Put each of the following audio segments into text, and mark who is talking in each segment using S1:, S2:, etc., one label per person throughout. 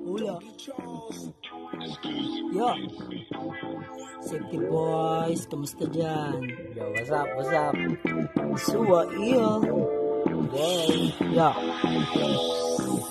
S1: Hula. Yo. Safety boys, kamusta dyan?
S2: Yo, what's up, what's up?
S1: Suwa iyo. Okay. Yo.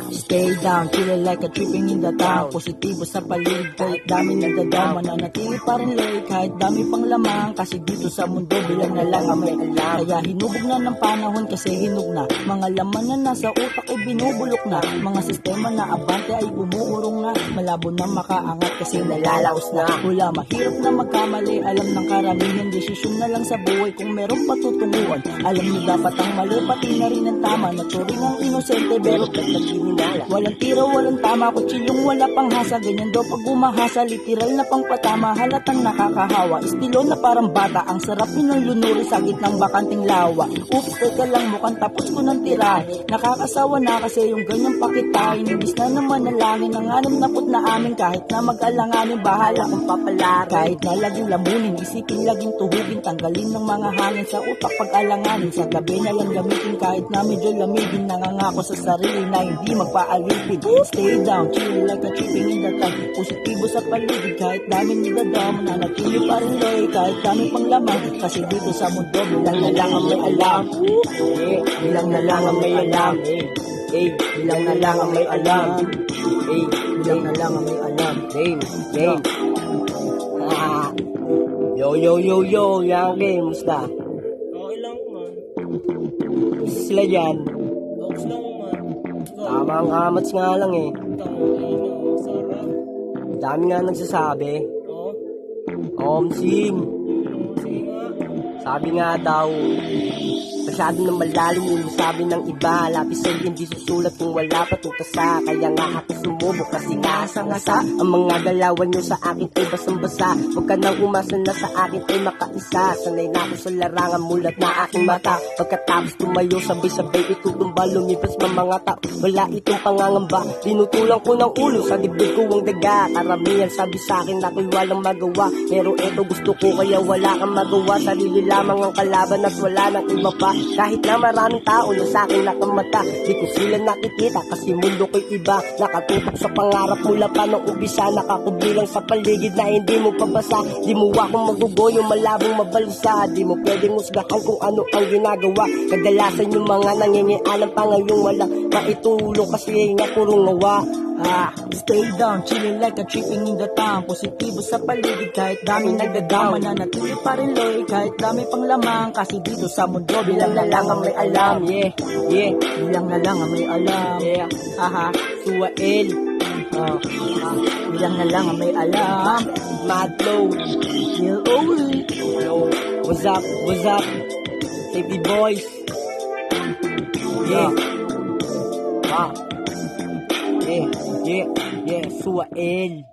S1: Stay down, chillin' like a tripping in the town. Positibo sa paligid, kahit dami nagdadaw. Mananatili pa rin late, kahit dami pang lamang. Kasi dito sa mundo, bilang na lang ang may alam. Kaya hinubog na ng panahon kasi hinug na. Mga laman na nasa utak ay binubulok na. Mga sistema na abante ay umuurong na. Malabo na makaangat kasi nalalaos na. Wala, mahirap na magkamali. Alam ng karamihan, desisyon na lang sa buhay. Kung meron patutunguhan, alam niyo dapat ang mali, pati na rin ang tama. Naturing ang inosente, pero pagkaginala. Walang tira, walang tama, kutsilyong wala pang hasa. Ganyan daw pag umahasa, literal na pang patama. Halatang nakakahawa, estilo na parang bata. Ang sarap yun ng lunuri sa gitnang bakanting lawa. Oops, teka lang, mukhang tapos ko ng tirahe. Nakakasawa na kasi yung ganyang pakitain. Imbis na naman nalangin, ang anong napot na amin. Kahit na mag-alanganin, bahala kung papalari. Kahit na laging lamunin, isipin laging tuhugin. Tanggalin ng mga hangin sa utak pag-alanganin. Sa gabi na lang gamitin kahit na medyo lamigin. Nangangako sa sarili na hindi magpaalipin. Stay down, chill like a tripping in the town. Positibo sa paligid kahit daming nagdadaw. Mananatili pa rin loy kahit dami pang laman. Kasi dito sa mundo, bilang na lang ang may alam. Bilang na lang ang may alam. Bilang na lang ang may alam. Bilang na lang ang may alam.
S2: Game. Yo, yang game, musta?
S3: Okay lang man.
S2: Sila dyan.
S3: Okay lang man.
S2: Tamang kamats nga lang eh.
S3: Tangina, sarap.
S2: Dami nga nagsasabi.
S3: Oo.
S2: Omsim.
S3: Sige nga.
S2: Sabi nga daw, masyado na malalim yung sabi ng iba. Lapis ay hindi susulat kung wala patutasa. Kaya nga ako sumubok kasi ngasang-asa. Ang mga galawan nyo sa akin ay basang-basa. Huwag ka nang umasa na sa akin ay makaisa. Sanay na ako sa larangan mulat na aking mata. Pagkatapos tumayo sabay-sabay itutumba. Lumipas mga tao, wala itong pangangamba. Tinutulang ko ng ulo sa dibdib ko ang daga. Karamihan sabi sa akin ako'y walang magawa. Pero eto gusto ko kaya wala kang magawa. Sarili lamang ang kalaban at wala nang iba pa. Kahit na maraming tao na sa akin nakamata, di ko sila nakikita kasi mundo ko'y iba. Nakatutok sa pangarap mula pa ng umpisa. Nakakubilang sa paligid na hindi mo pabasa. Di mo akong magugoy yung malabong mabalusa. Di mo pwedeng usgahan kung ano ang ginagawa. Kadalasan yung mga nangingialam pa ngayong walang maitulong kasi nga puro ngawa.
S1: Stay down, chillin' like a tripping in the town. Positibo sa paligid kahit dami nagdadaw. Mananatili pa rin loy kahit dami pang lamang. Kasi dito sa mundo, bilang na lang ang may alam. Bilang na lang ang may alam.
S2: Suwael.
S1: Bilang na lang ang may alam.
S2: Madlow.
S1: Feel only.
S2: What's up? Safety boys. Yeah, Suwael.